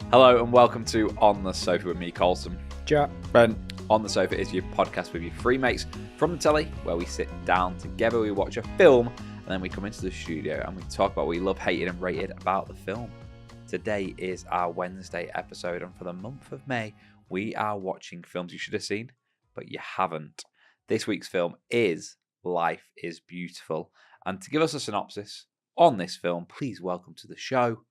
Hello and welcome to On the Sofa with me, Colson. Jack. Ben. On the Sofa is your podcast with your three mates from the telly, where we sit down together, we watch a film, and then we come into the studio and we talk about what we love, hated, and rated about the film. Today is our Wednesday episode, and for the month of May, we are watching films you should have seen, but you haven't. This week's film is Life is Beautiful. And to give us a synopsis on this film, please welcome to the show,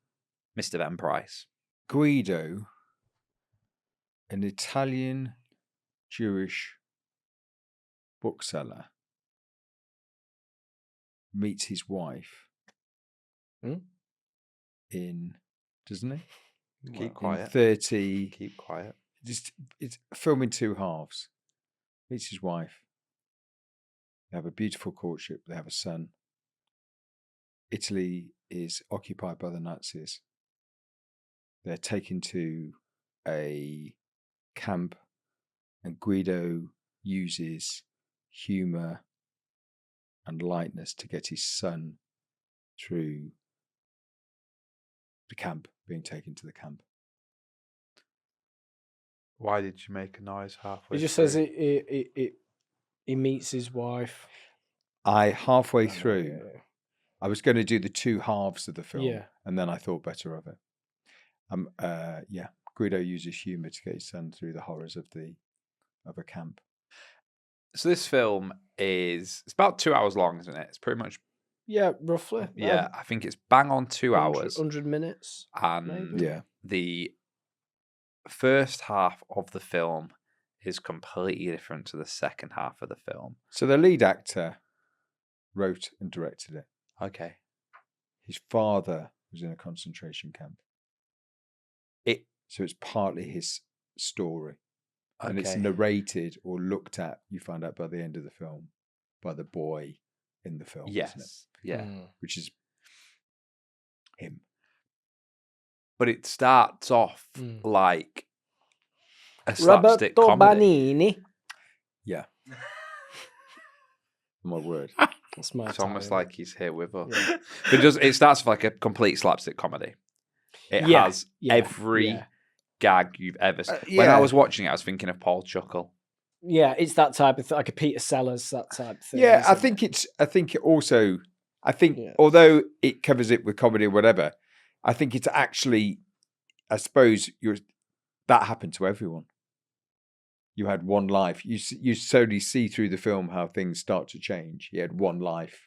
Mr. Ben Price. Guido, an Italian Jewish bookseller, meets his wife in, doesn't he? Keep quiet. In 30. Keep quiet. It's a film in two halves. Meets his wife. They have a beautiful courtship. They have a son. Italy is occupied by the Nazis. They're taken to a camp, and Guido uses humour and lightness to get his son through the camp, being taken to the camp. Why did you make a noise halfway? He just says he meets his wife. Halfway through, I was going to do the two halves of the film, and then I thought better of it. Guido uses humour to get his son through the horrors of a camp. So this film it's about 2 hours long, isn't it? It's pretty much roughly. Yeah, I think it's bang on 2 hours. 100 minutes. And maybe. The first half of the film is completely different to the second half of the film. So the lead actor wrote and directed it. Okay. His father was in a concentration camp. So it's partly his story. Okay. And it's narrated or looked at, you find out by the end of the film, by the boy in the film. Yes. Isn't it? Yeah. Which is him. But it starts off like a slapstick Roberto comedy. Benigni. Yeah. My word. That's my It's almost Italian. like he's here with us. Yeah. But it starts with like a complete slapstick comedy. It has every gag you've ever seen. When I was watching it, I was thinking of Paul Chuckle. Yeah, it's that type of like a Peter Sellers, that type of thing. Yeah, I isn't think Yeah. although it covers it with comedy or whatever, I think it's actually, I suppose that happened to everyone. You had one life. You slowly see through the film how things start to change. He had one life,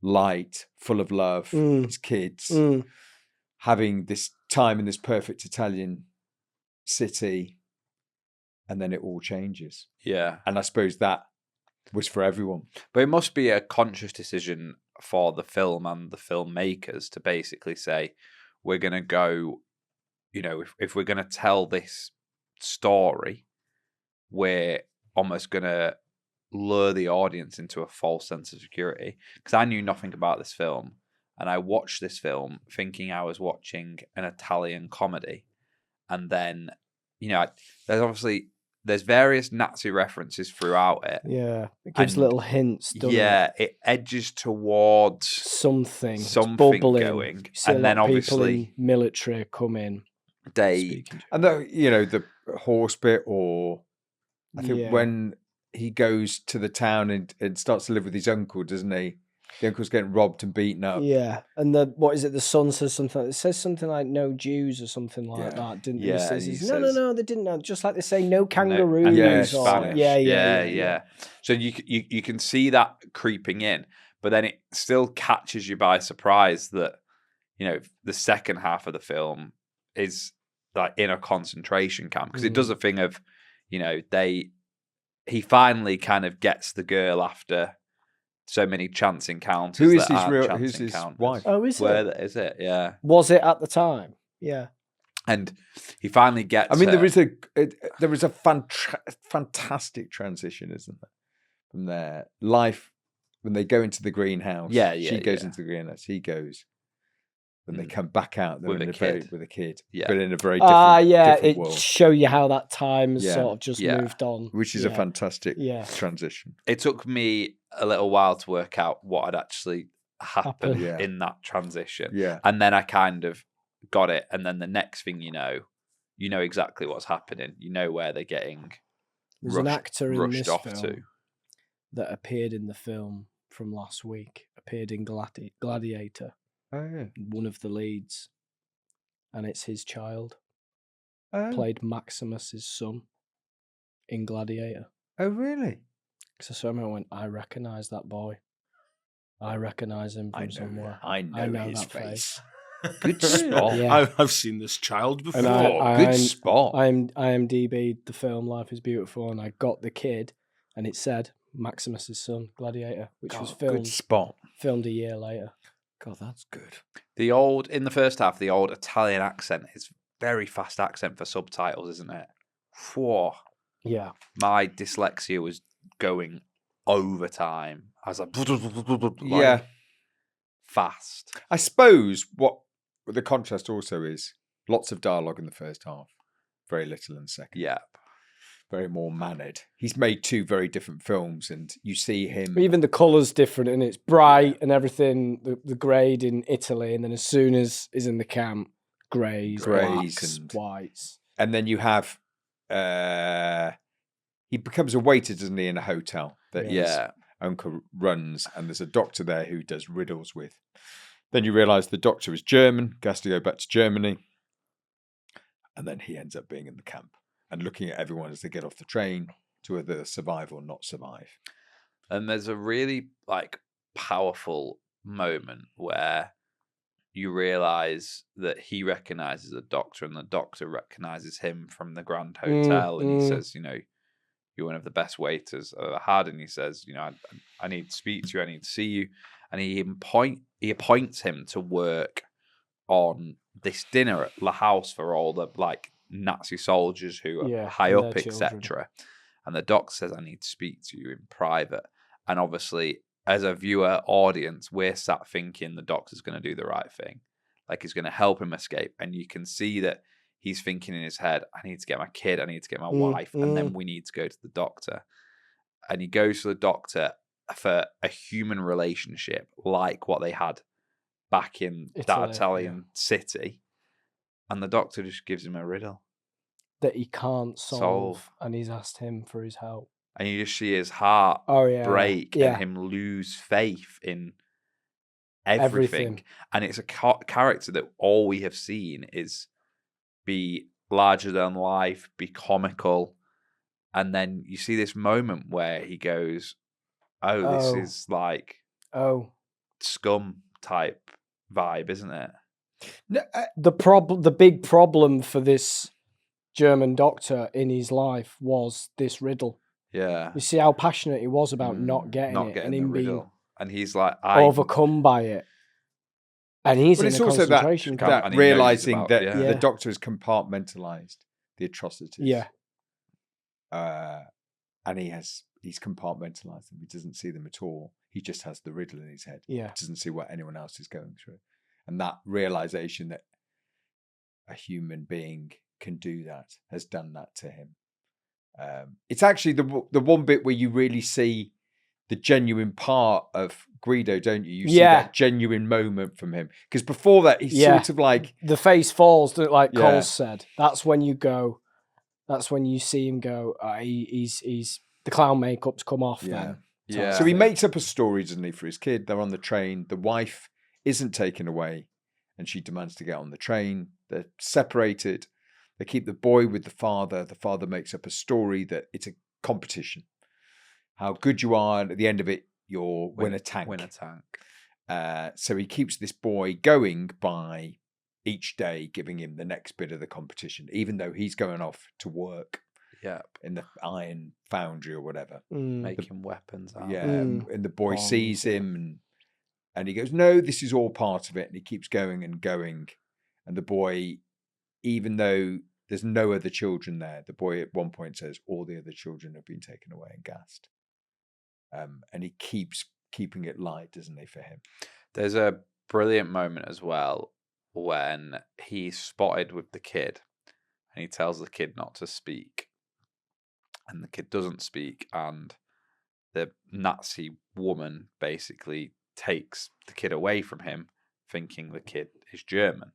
light, full of love, his kids, having this time in this perfect Italian city, and then it all changes. Yeah. And I suppose that was for everyone. But it must be a conscious decision for the film and the filmmakers to basically say, we're going to go, if we're going to tell this story, we're almost going to lure the audience into a false sense of security. Because I knew nothing about this film, and I watched this film thinking I was watching an Italian comedy. And then, there's various Nazi references throughout it. Yeah, it gives And little hints, doesn't it edges towards something bubbling, going. And then obviously military come in. And the horse bit, or I think when he goes to the town and starts to live with his uncle, doesn't he? The uncle's getting robbed and beaten up. Yeah, and the son says something. It says something like "no Jews" or something like that, didn't it? Yeah, He says, no, they didn't know. Just like they say "no kangaroos." No, Spanish. Yeah. So you can see that creeping in, but then it still catches you by surprise that the second half of the film is like in a concentration camp, because it does a thing of he finally kind of gets the girl after so many chance encounters. Who's his wife? Oh, is it? Is it? Yeah. Was it at the time? Yeah. And he finally gets. I mean, her. there is a fantastic transition, isn't there? From their life when they go into the greenhouse. She goes into the greenhouse. He goes. When they come back out, they're with a kid. Yeah. But in a very different it world. Show you how that time has sort of just moved on. Which is a fantastic transition. It took me a little while to work out what had actually happened in that transition. Yeah. And then I kind of got it. And then the next thing you know, you know exactly what's happening. You know where they're getting There's an actor in rushed this off film to. that appeared in the film from last week, appeared in Gladiator, Oh, yeah. one of the leads, and it's his child. Oh. Played Maximus's son in Gladiator. Oh, really? Because I saw him and I went, I recognise that boy. I recognise him from somewhere. I know his that face. face. Good spot. Yeah. I've seen this child before. And Good spot. I IMDb'd the film Life is Beautiful, and I got the kid, and it said Maximus's son, Gladiator, which was Good spot. filmed a year later. God, that's good. In the first half, the old Italian accent is very fast accent for subtitles, isn't it? Whoa. Yeah. My dyslexia was going overtime. I was like, Yeah. fast. I suppose what the contrast also is lots of dialogue in the first half, very little in the second. Yeah. Very more mannered. He's made two very different films, and you see him. Even the colour's different, and it's bright and everything, the grade in Italy, and then as soon as he's in the camp, greys, blacks, and whites. And then you have he becomes a waiter, doesn't he, in a hotel that his uncle runs, and there's a doctor there who does riddles with. Then you realise the doctor is German, has to go back to Germany, and then he ends up being in the camp and looking at everyone as they get off the train to whether survive or not survive. And there's a really powerful moment where you realise that he recognises the doctor and the doctor recognises him from the Grand Hotel, and he says, you're one of the best waiters I've ever had, and he says, I need to speak to you, I need to see you, and he appoints him to work on this dinner at the house for all the Nazi soldiers who are high up, etc. And the doctor says, I need to speak to you in private. And obviously, as a viewer audience, we're sat thinking the doctor's going to do the right thing. He's going to help him escape. And you can see that he's thinking in his head, I need to get my kid, I need to get my wife, and then we need to go to the doctor. And he goes to the doctor for a human relationship like what they had back in that Italian city. And the doctor just gives him a riddle that he can't solve. And he's asked him for his help. And you just see his heart break and him lose faith in everything. And it's a character that all we have seen is be larger than life, be comical. And then you see this moment where he goes, this is Scum type vibe, isn't it? No, the big problem for this German doctor in his life was this riddle. Yeah. You see how passionate he was about not getting it and him being and he's like overcome by it. And he's in it's a also concentration camp. that realizing that the doctor has compartmentalized the atrocities. Yeah. And he's compartmentalized them. He doesn't see them at all. He just has the riddle in his head. Yeah. He doesn't see what anyone else is going through. And that realization that a human being can do that has done that to him. It's actually the one bit where you really see the genuine part of Guido, don't you? You see that genuine moment from him. Because before that, he's sort of the face falls, like Cole said. That's when you see him go, he's the clown makeup's come off then. Yeah. So he makes up a story, doesn't he, for his kid? They're on the train. The wife isn't taken away and she demands to get on the train. They're separated. They keep the boy with the father. The father makes up a story that it's a competition. How good you are, and at the end of it, you'll win a tank. So he keeps this boy going by each day giving him the next bit of the competition, even though he's going off to work in the iron foundry or whatever. Making weapons out. And the boy sees him and he goes, no, this is all part of it. And he keeps going and going. And the boy, even though there's no other children there, the boy at one point says, all the other children have been taken away and gassed. And he keeps keeping it light, doesn't he, for him? There's a brilliant moment as well when he's spotted with the kid and he tells the kid not to speak. And the kid doesn't speak, and the Nazi woman basically takes the kid away from him, thinking the kid is German.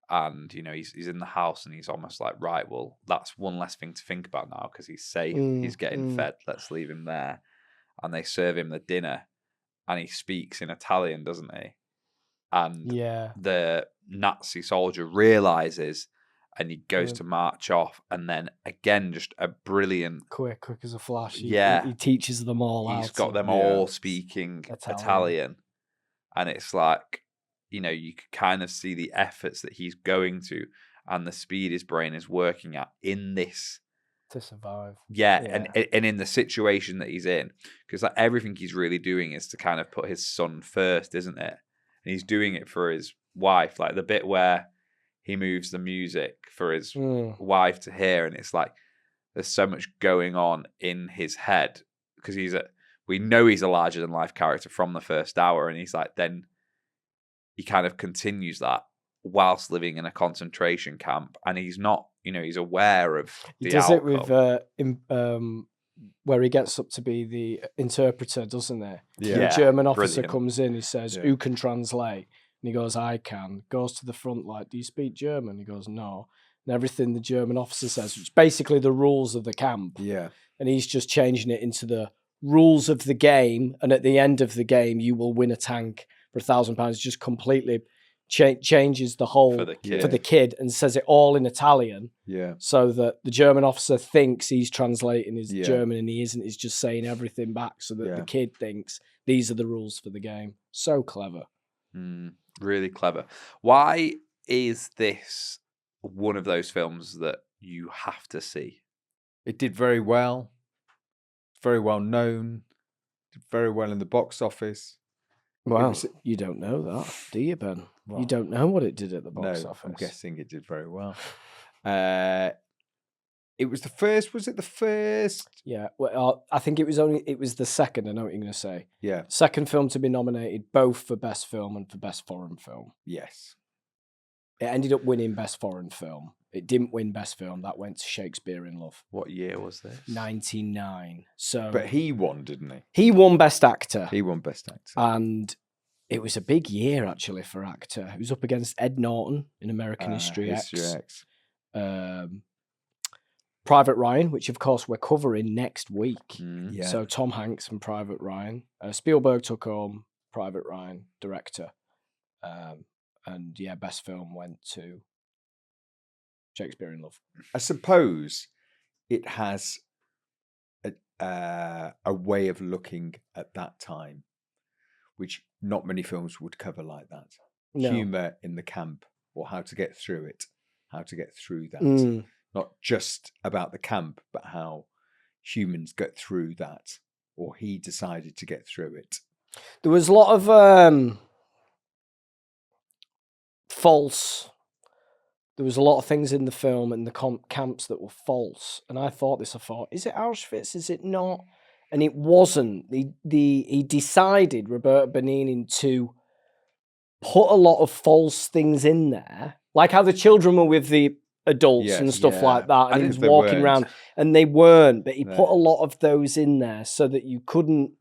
and he's in the house, and he's almost like, right, well, that's one less thing to think about now because he's safe, he's getting fed. Let's leave him there. And they serve him the dinner, and he speaks in Italian, doesn't he? And the Nazi soldier realizes, and he goes to march off, and then again, just a brilliant, quick as a flash. He teaches them all. He's got them all speaking Italian, and it's like, you could kind of see the efforts that he's going to, and the speed his brain is working at in this to survive. And in the situation that he's in, because like everything he's really doing is to kind of put his son first, isn't it? And he's doing it for his wife, like the bit where he moves the music for his wife to hear, and it's like there's so much going on in his head because we know he's a larger than life character from the first hour, and he's like, then he kind of continues that whilst living in a concentration camp, and he's not, he's aware of the outcome. He does it with where he gets up to be the interpreter, doesn't he? The German officer comes in, he says, who can translate? And he goes, I can. Goes to the front like, do you speak German? He goes, no. And everything the German officer says, which is basically the rules of the camp. Yeah. And he's just changing it into the rules of the game. And at the end of the game, you will win a tank for £1,000. Just completely changes the whole for the kid and says it all in Italian. Yeah. So that the German officer thinks he's translating his German, and he isn't. He's just saying everything back so that the kid thinks these are the rules for the game. So clever. Really clever. Why is this one of those films that you have to see? It did very well. Very well known. Did very well in the box office. Well, you don't know that, do you, Ben? Well, you don't know what it did at the box office. I'm guessing it did very well. It was the first. Was it the first? Yeah. Well, I think it was the second. I know what you're going to say. Yeah. Second film to be nominated both for Best Film and for Best Foreign Film. Yes. It ended up winning Best Foreign Film. It didn't win Best Film. That went to Shakespeare in Love. What year was this? 1999. So, but he won, didn't he? He won Best Actor. He won Best Actor. And it was a big year, actually, for actor. He was up against Ed Norton in American History X. Private Ryan, which, of course, we're covering next week. Yeah. So Tom Hanks and Private Ryan. Spielberg took home Private Ryan, director. And Best Film went to Shakespeare in Love. I suppose it has a way of looking at that time, which not many films would cover like that. No. Humour in the camp, or how to get through it, how to get through that. Not just about the camp, but how humans get through that, or he decided to get through it. There was a lot of there was a lot of things in the film and the camps that were false. And I thought, is it Auschwitz? Is it not? And it wasn't. He decided, Roberto Benigni, to put a lot of false things in there. Like how the children were with the adults and stuff like that. And he was walking around and they weren't. But he put a lot of those in there so that you couldn't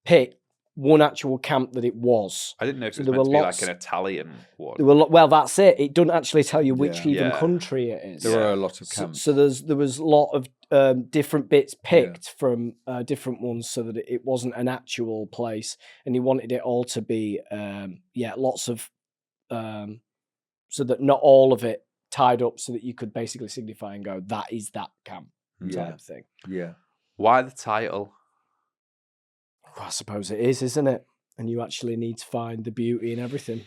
pick one actual camp that it was. I didn't know if it was meant to be like an Italian one. Well, that's it. It doesn't actually tell you which country it is. There were a lot of camps. So there was a lot of different bits picked from different ones so that it wasn't an actual place. And he wanted it all to be, lots of, so that not all of it tied up so that you could basically signify and go, that is that camp type thing. Yeah. Why the title? Well, I suppose it is, isn't it? And you actually need to find the beauty in everything. Do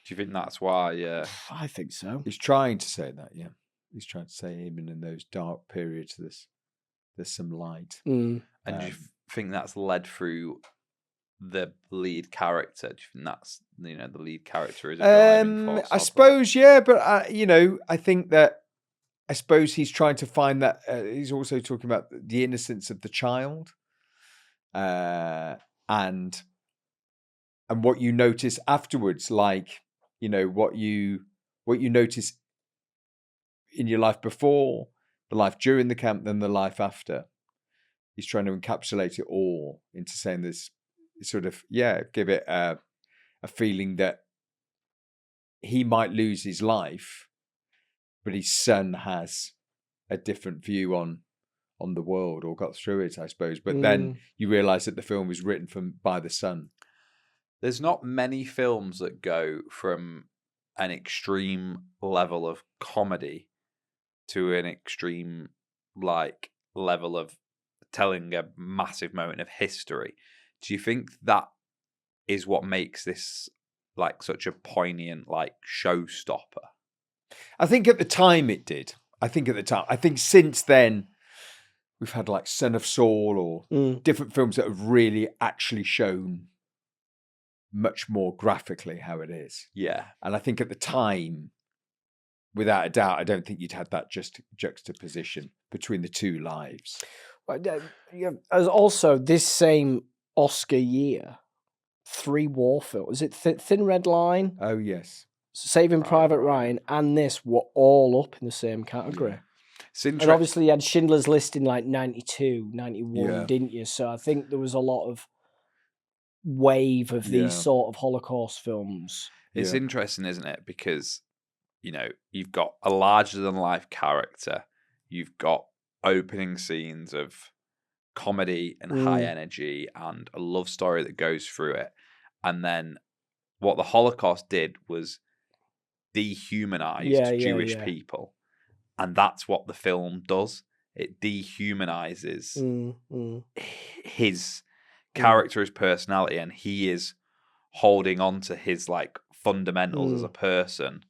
you think that's why? Yeah, I think so. He's trying to say that. Yeah, he's trying to say even in those dark periods, there's some light. And do you think that's led through the lead character? Do you think that's the lead character is a driving force? I suppose but I think that he's trying to find that. He's also talking about the innocence of the child. And what you notice afterwards, like what you notice in your life before, the life during the camp, then the life after. He's trying to encapsulate it all into saying this sort of give it a feeling that he might lose his life, but his son has a different view on the world, or got through it, I suppose. But then you realise that the film was written by the son. There's not many films that go from an extreme level of comedy to an extreme level of telling a massive moment of history. Do you think that is what makes this such a poignant showstopper? I think at the time it did. I think since then we've had Son of Saul or different films that have really actually shown much more graphically how it is. Yeah. And I think at the time, without a doubt, I don't think you'd had that just juxtaposition between the two lives. As also this same Oscar year, 3 war films. Was it Thin Red Line? Oh, yes. Saving Private Ryan and this were all up in the same category. Yeah. And obviously you had Schindler's List in 92, 91, didn't you? So I think there was a lot of wave of these sort of Holocaust films. It's interesting, isn't it? Because, you've got a larger-than-life character. You've got opening scenes of comedy and high energy and a love story that goes through it. And then what the Holocaust did was dehumanized Jewish people. And that's what the film does. It dehumanizes his character, his personality, and he is holding on to his fundamentals as a person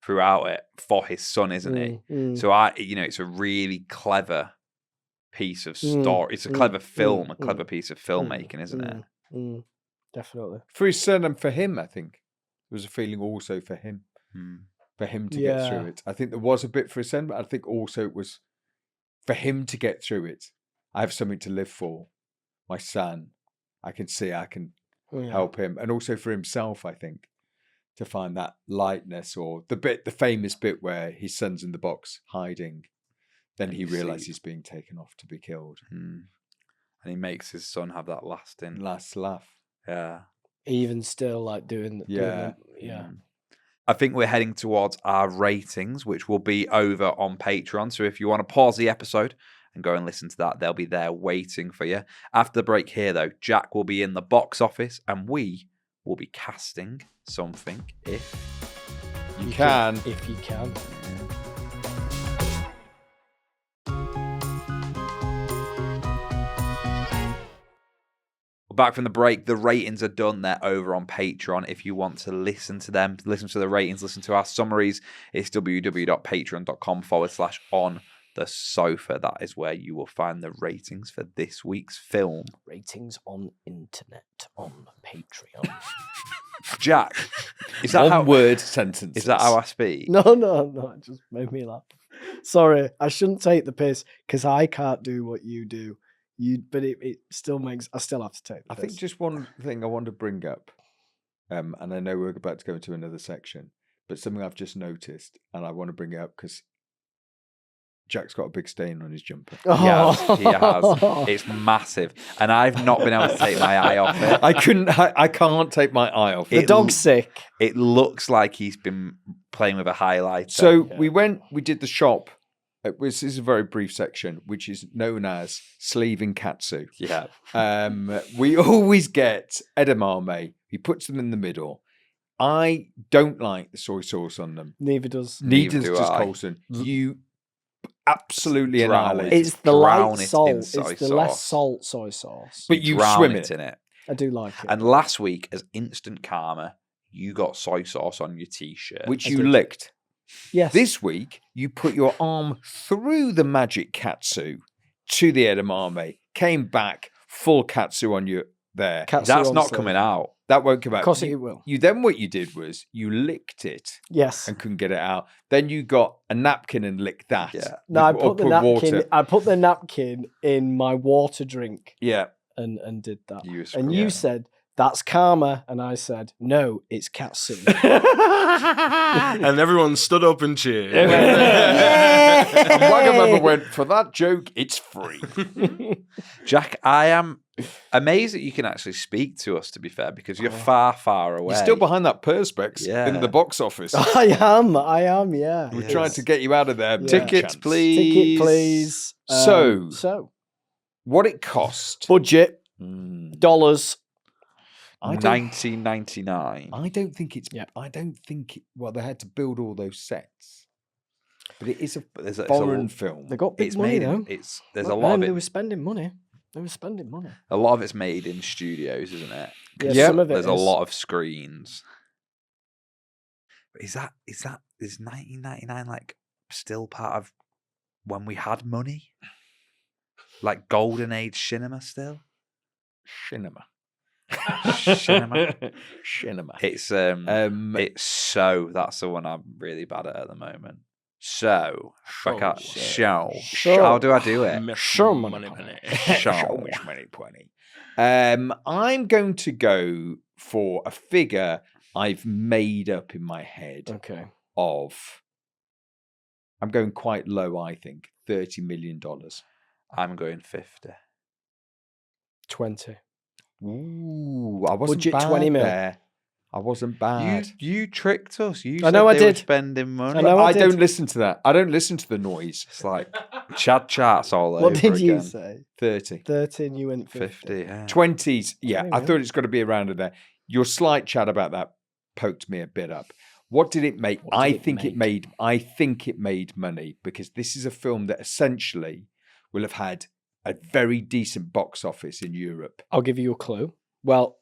throughout it for his son, isn't he? So it's a really clever piece of story. It's a clever film, a clever piece of filmmaking, isn't it? Definitely. For his son and for him, I think there was a feeling also for him. For him to get through it. I think there was a bit for his son, but I think also it was for him to get through it. I have something to live for. My son, I can help him. And also for himself, I think, to find that lightness, or the famous bit where his son's in the box hiding. Then he realizes he's being taken off to be killed. And he makes his son have that last laugh. Yeah. Even still doing I think we're heading towards our ratings, which will be over on Patreon. So if you want to pause the episode and go and listen to that, they'll be there waiting for you. After the break here, though, Jack will be in the box office and we will be casting something if you can. If you can. Back from the break, the ratings are done. They're over on Patreon. If you want to listen to them, listen to the ratings, listen to our summaries, it's www.patreon.com/on the sofa. That is where you will find the ratings for this week's film. Ratings on internet on Patreon. Jack, is that One word sentences? Is that how I speak? No, it just made me laugh. Sorry, I shouldn't take the piss because I can't do what you do. But it still makes. I still have to take. I think just one thing I want to bring up, and I know we're about to go into another section, but something I've just noticed, and I want to bring it up because Jack's got a big stain on his jumper. Yes, he has. It's massive, and I've not been able to take my eye off it. I can't take my eye off it. The dog's sick. It looks like he's been playing with a highlighter. So we did the shop. This is a very brief section, which is known as sleeving katsu. Yeah. We always get edamame. He puts them in the middle. I don't like the soy sauce on them. Neither does Colson. You absolutely annihilate. It's the light salt. It's the less salt soy sauce. But you swim it in it. I do like it. And last week, as instant karma, you got soy sauce on your t-shirt, which you licked. Yes. This week, you put your arm through the magic katsu to the edamame, came back, full katsu on you there. That's not coming out. That won't come out. Of course it will. Then what you did was you licked it. Yes. And couldn't get it out. Then you got a napkin and licked that. Yeah. No, I put the napkin in my water drink. Yeah. And did that. You said that's karma. And I said, no, it's katsu. And everyone stood up and cheered. And Wagamama went, for that joke, it's free. Jack, I am amazed that you can actually speak to us, to be fair, because you're far, far away. You're still behind that perspex Yeah. in the box office. I am, yeah. We're trying to get you out of there. Yeah. Tickets, please. Ticket, please. So, what it cost? Budget, Mm. dollars. $19.99. I don't think it's. Yeah. I don't think. Well, they had to build all those sets, but it is a There's a- foreign film. They got big It's money, made though. in, there's a Look, lot man, of They it. were spending money. A lot of it's made in studios, isn't it? Yeah, Yep. some of it There's a is. lot of screens. But is 1999 like still part of when we had money? Like golden age cinema still? Cinema. Cinema. Cinema. It's It's that's the one I'm really bad at the moment. So Show. Show. How do I do it? Show money, money. so much money, plenty. I'm going to go for a figure I've made up in my head Okay. of. I'm going quite low, I think. $30 million. I'm going 50. 20. Ooh, I wasn't Budget bad 20 mil. there. I wasn't bad. You tricked us. You I said know I they were did. spending money. I know I did. don't listen to that. I don't listen to the noise. It's like Chad charts all over What did you again. say? 30. 13, you went 50. 50, yeah. 20s. Yeah, 20 I mil. thought it's got to be around there. Your slight chat about that poked me a bit up. What did it make? What did I it think make? I think it made money because this is a film that essentially will have had a very decent box office in Europe. I'll give you a clue. Well,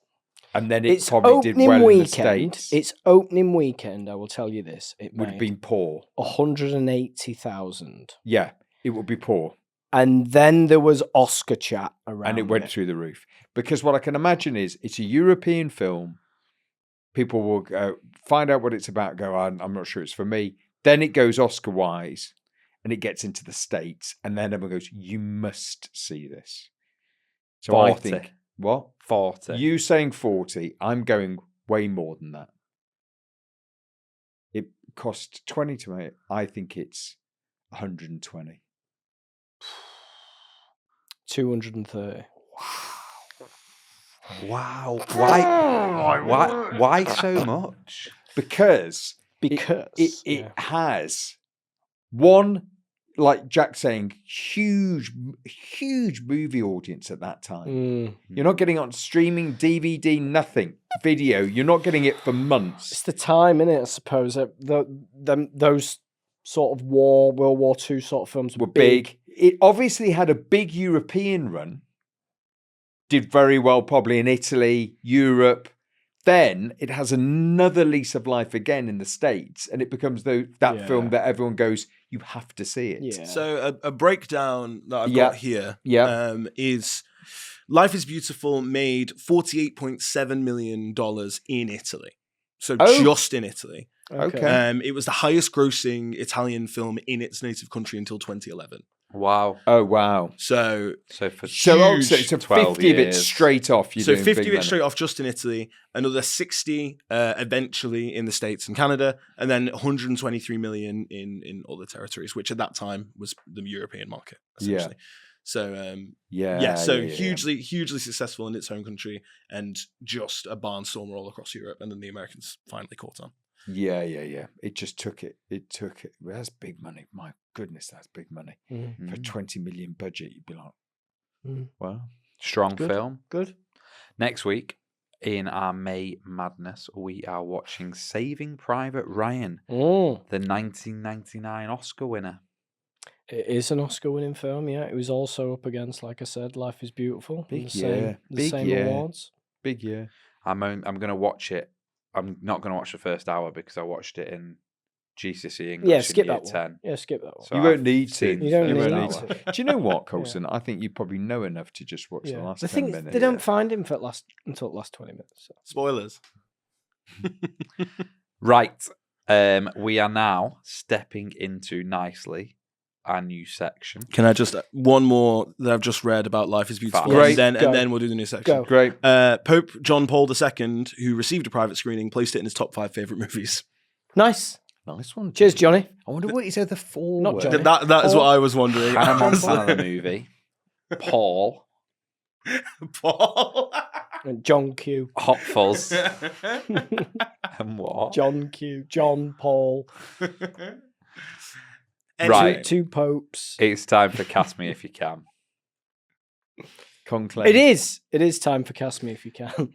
And then it it's probably did opening well in the weekend. States. It's opening weekend, I will tell you this. It would have made been poor. 180,000. Yeah, it would be poor. And then there was Oscar chat around And it went through the roof. Because what I can imagine is it's a European film. People will go, find out what it's about, go, I'm not sure it's for me. Then it goes Oscar-wise and it gets into the States. And then everyone goes, you must see this. So 40. I think, what? 40. You saying 40, I'm going way more than that. It cost 20 to make. I think it's 120. 230. Wow. Why so much? Because Because it yeah. has one, like Jack saying, huge movie audience at that time. Mm. You're not getting it on streaming, DVD, nothing. Video, you're not getting it for It's months. the time, innit? I suppose those sort of World War II sort of films Were big. It obviously had a big European run. Did very well, probably in Italy, Europe. Then it has another lease of life again in the States, and it becomes that Yeah. film that everyone goes, you have to see it. Yeah. So a breakdown that I've Yeah. got here Yeah. is Life is Beautiful made $48.7 million in Italy. So Oh. just in Italy. Okay. It was the highest grossing Italian film in its native country until 2011. Wow. Oh, wow. So So for So, Huge. so 12 50 of it years. straight off. You're doing 50 big of it money. straight off just in Italy, another 60 eventually in the States and Canada, and then 123 million in other territories, which at that time was the European market, essentially. So hugely successful in its home country and just a barnstormer all across Europe, and then the Americans finally caught on. Yeah. It just took it. It took it. Well, that's big money. My goodness, that's big money. Mm. For 20 million budget, you'd be like, Mm. wow. strong Good. film. Good. Next week, in our May Madness, we are watching Saving Private Ryan, Mm. the 1999 Oscar winner. It is an Oscar-winning film. Yeah, it was also up against, like I said, Life is Beautiful. in Big the year. the Big same year. awards. Big year. I'm going to watch it. I'm not going to watch the first hour because I watched it in GCSE English Yeah, in skip year that one. 10. Yeah, skip that one. So You won't I've need to. seen You don't the You first won't need need hour. to. Do you know what, Colson? I think you probably know enough to just watch the Yeah. last The 10 thing is, minutes. they don't find him for until the last 20 minutes. So. Spoilers. Right. We are now stepping into nicely our new section. Can I just one more that I've just read about Life is Beautiful, Great. and Go. then we'll do the new section. Go. Great. Pope John Paul II, who received a private screening, placed it in his top 5 favorite movies. Nice. Nice one. Cheers, Johnny. I wonder what his other 4 Not were. Johnny. That is what I was wondering. Hannah Montana the movie. Paul. Paul. And John Q. Hot Fuzz. And what? John Q. John Paul. Right. Two popes. It's time for Cast Me If You Can. Conclave. It is. It is time for Cast Me If You Can.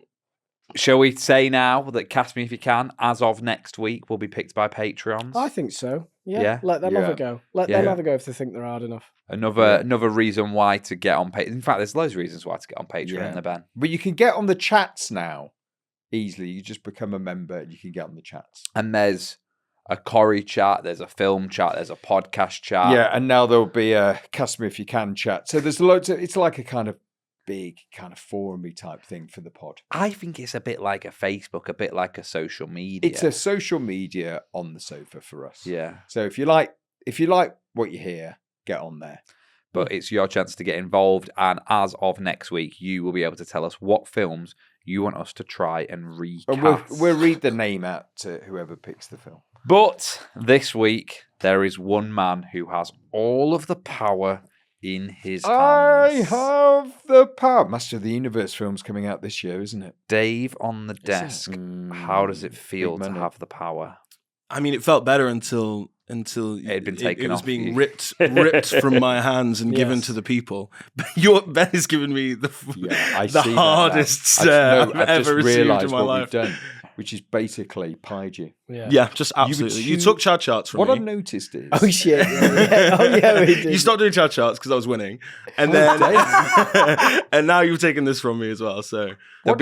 Shall we say now that Cast Me If You Can, as of next week, will be picked by Patreons? I think so. Yeah. Yeah. Let them have Yeah. a go. Let Yeah. them have a go if they think they're hard enough. Another reason why to get on Patreon. In fact, there's loads of reasons why to get on Patreon, Yeah. in the Ben. But you can get on the chats now easily. You just become a member and you can get on the chats. And there's a Corrie chat, there's a film chat, there's a podcast chat. Yeah, and now there'll be a Cast Me If You Can chat. So there's loads of, it's like a kind of big kind of forum-y type thing for the pod. I think it's a bit like a Facebook, a bit like a social media. It's a social media on the sofa for us. Yeah. So if you like what you hear, get on there. But it's your chance to get involved. And as of next week, you will be able to tell us what films you want us to try and recast. And we'll read the name out to whoever picks the film. But this week, there is one man who has all of the power in his I hands. have the power. Master of the Universe film's coming out this year, isn't it? Dave on the desk. How does it feel Big to money. have the power? I mean, it felt better until It had been taken It was off being you. ripped from my hands and given Yes. to the people. But Ben has given me the I the see that now. hardest I stare just I've ever received in realised my what life. we've done, which is basically pied you. Yeah, just absolutely. You choose- took Chad charts from What me. I've noticed is Oh shit! Yeah. Oh yeah, we did. You stopped doing Chad charts because I was winning, and Oh, then and now you've taken this from me as well. So We'll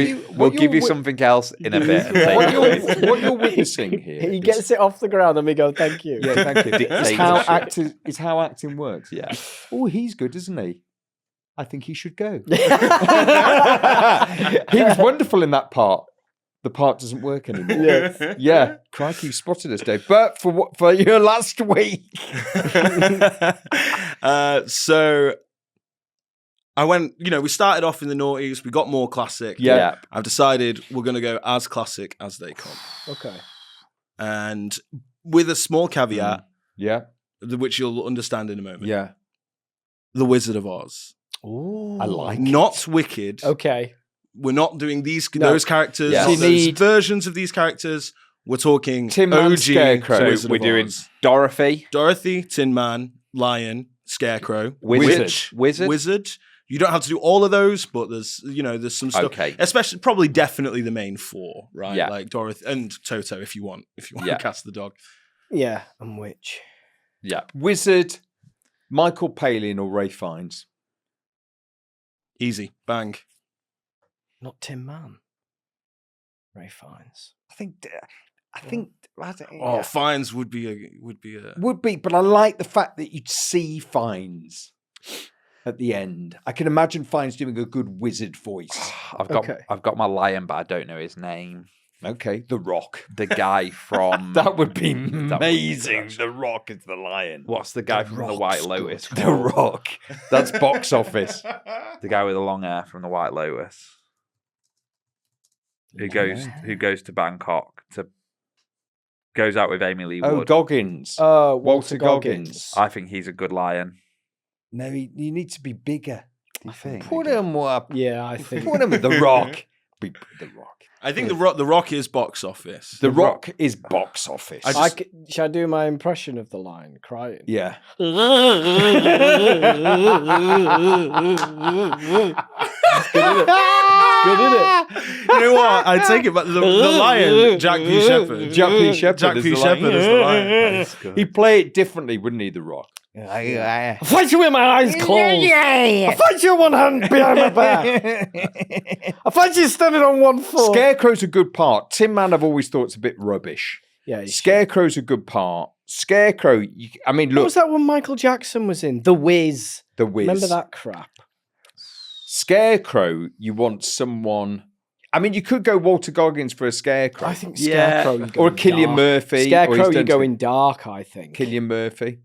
give you something else in a bit. And take what it away. what you're witnessing here. He is- gets it off the ground and we go, "Thank you." Yeah, thank you. It's Dictatorship. how acting works. Yeah. Oh, he's good, isn't he? I think he should go. He was wonderful in that part. The part doesn't work anymore. Yes. Yeah, crikey, you spotted us, Dave. But for your last week, so I went. We started off in the noughties. We got more classic. Yeah. I've decided we're going to go as classic as they come, Okay. and with a small caveat, yeah, which you'll understand in a moment. yeah, The Wizard of Oz. Ooh. I like Not Wicked. Okay. We're not doing No. those characters, Yes. not You those need- versions of these characters. We're talking Tin Man, OG Scarecrow. So Wizard we're of doing Oz. Dorothy, Dorothy, Tin Man, Lion, Scarecrow, Wizard. Wizard. You don't have to do all of those, but there's some stuff. Okay. Especially, probably, definitely the main 4, right? Yeah. Like Dorothy and Toto, if you want Yeah. to cast the dog. Yeah. And which? Yeah. Wizard, Michael Palin or Ray Fiennes. Easy, bang. Not Tin Man. Ray Fiennes. I think. I don't Oh, know. Fines would be a Would be, but I like the fact that you'd see Fiennes at the end. I can imagine Fiennes doing a good wizard voice. Okay. I've got my lion, but I don't know his name. Okay, The Rock. The guy from That would be would be amazing. good. The Rock is the lion. what's the guy from The White Lotus? The called? Rock. That's box office. The guy with the long hair from The White Lotus. Who goes to Bangkok goes out with Amy Lee Oh, Wood. Goggins. Walter Goggins. I think he's a good lion. No, you need to be bigger. Do you think? Put him up. Yeah, I think. Put him with The Rock. The Rock. I think the Rock is box office. The Rock is box office. Shall I do my impression of the line crying? Yeah. Good, isn't it? You know what? I take it back. The lion, Jack P. Shepherd. Jack P. Shepherd Jack is P. the Shepherd lion. is the lion. He'd play it differently, wouldn't he, The Rock? I fight you with my eyes closed. I fight you one hand behind my back. I fight you standing on one foot. Scarecrow's a good part. Tin Man, I've always thought it's a bit rubbish. Yeah. Scarecrow's a good part. Scarecrow, I mean, What look, was that one Michael Jackson was in? The Wiz. The Wiz. Remember that crap? Scarecrow, you want someone. I mean, you could go Walter Goggins for a Scarecrow. I think Yeah. Scarecrow. You go Or in Cillian dark. Murphy. or Scarecrow, he's you done go some- in dark. I think. Cillian Murphy.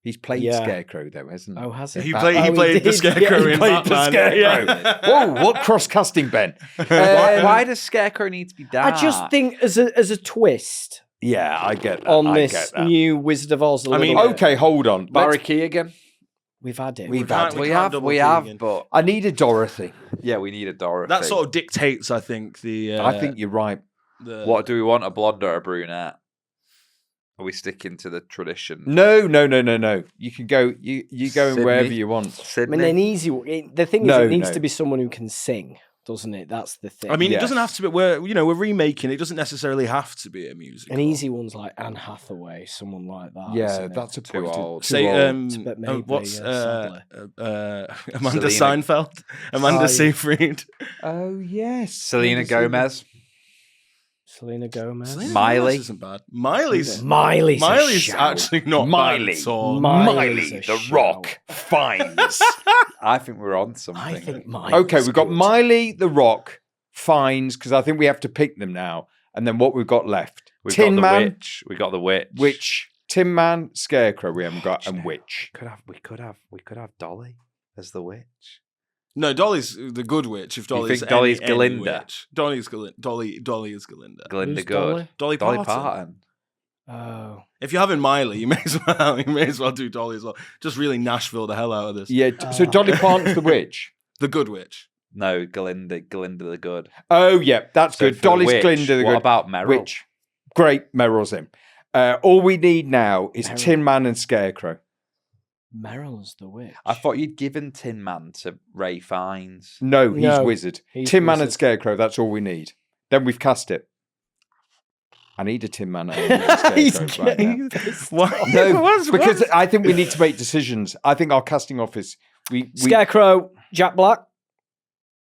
He's played Yeah. Scarecrow though, hasn't he? Oh, has it? He Bat- played. He Oh, he played the did. Scarecrow Yeah, he in played the Batman. Scarecrow. Yeah. Whoa, what cross casting, Ben? Why does Scarecrow need to be dark? I just think as a twist Yeah, I get that. on I this get that. new Wizard of Oz. I mean, Okay, hold on. Barry Let's- Keoghan. we've had it. We've can't- had. We can't have, double we Keoghan. have, but I need a Dorothy. yeah, we need a Dorothy. That sort of dictates, I think, the. I think you're right. What do we want? A blonde or a brunette? Are we sticking to the tradition? No. You can go. You go in Sydney. wherever you want. I Sydney. mean, an easy one. The thing is, No, it needs no. to be someone who can sing, doesn't it? That's the thing. I mean, Yes. it doesn't have to be. We're remaking. It doesn't necessarily have to be a musical. an easy one's like Anne Hathaway, someone like that. Yeah, isn't it? that's a Too point. old. Say, But maybe, what's sadly. Amanda Selena- Seinfeld, Amanda Oh, yeah. Seyfried. Oh yes, Selena Gomez. Selena Gomez. Selena Miley. Gomez isn't bad. Miley's Miley's a shout. actually not Miley. bad at all. Miley's Miley, a the shout. Rock, finds. I think we're on something. I think Miley's Okay, we've got good. Miley, the Rock, finds because I think we have to pick them now. And then what we've got left? We've Tin got the Man, witch. We got the witch. Witch, Tin Man, Scarecrow. We haven't got, and Witch. We could have Dolly as the witch. No, Dolly's the good witch. If Dolly's think Dolly's any Galinda? witch. Dolly is Galinda. Glinda Who's Good. Dolly? Dolly Dolly Parton. Oh, If you're having Miley, you may as well do Dolly as well. Just really Nashville the hell out of this. Yeah, so Dolly Parton's the Witch. The good witch. No, Glinda the Good. Oh, yeah, that's So good. for the Dolly's witch, Glinda the what good. about Meryl? Witch. Great, Meryl's in. All we need now is Meryl. Tin Man and Scarecrow. Meryl's the witch. I thought you'd given Tin Man to Ray Fiennes. No, he's No, Wizard. he's Tin Man and Wizard. Scarecrow, that's all we need. Then we've cast it. I need a Tin Man and a He's Scarecrow right now. getting pissed Why? off. No, because I think we need to make decisions. I think our casting office, we Scarecrow, Jack Black.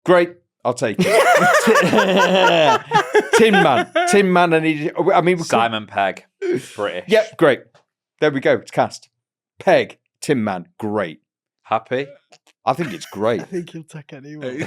great. I'll take it. Tin Man. I mean, we Simon Pegg, British. Yep, great. There we go. It's cast. Peg, Tin Man, great. Happy? I think it's great. I think he'll take anyone.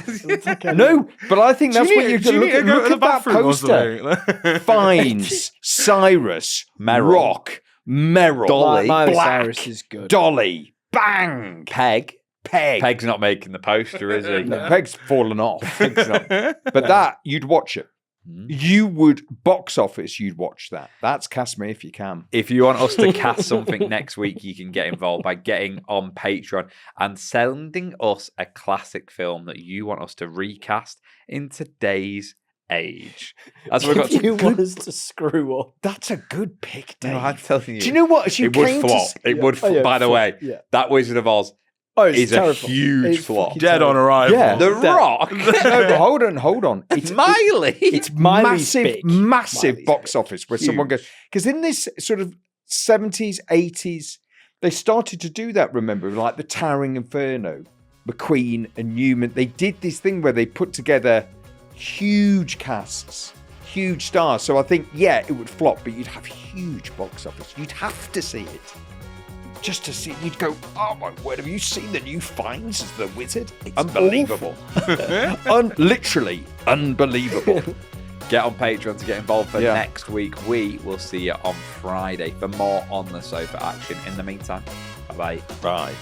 No, but I think that's what you do can look at. Look at that poster. poster. Fines, Cyrus, Meryl. Rock, Meryl, Dolly, Miley Black, Cyrus is good. Dolly, bang, Peg. Peg. Peg's not making the poster, is he? No, Peg's fallen off. Peg's not. But that, you'd watch it. Hmm. You would, box office, you'd watch that. That's Cast Me If You Can. If you want us to cast something next week, you can get involved by getting on Patreon and sending us a classic film that you want us to recast in today's age. That's what we've got If you to want us to screw up. That's a good pick, Dave. No, I'm telling you. Do you know what? As you it would came to flop. s- It would. Oh, yeah, By the flop, way, yeah. that Wizard of Oz Oh, it's is terrible. a huge It's flop. fucking Dead on terrible. arrival. Yeah. The Rock. No, but hold on. It's Miley. It's Miley's massive, big. massive Miley's box big. office where someone Huge. goes, because in this sort of 70s, 80s, they started to do that, remember, like the Towering Inferno, McQueen and Newman. They did this thing where they put together huge casts, huge stars. So I think, yeah, it would flop, but you'd have huge box office. You'd have to see it. Just to see it, you'd go, oh my word, have you seen the new Finds as the Wizard? It's unbelievable. Literally unbelievable. Get on Patreon to get involved for Yeah. next week. We will see you on Friday for more On the Sofa action. In the meantime, bye-bye. Bye.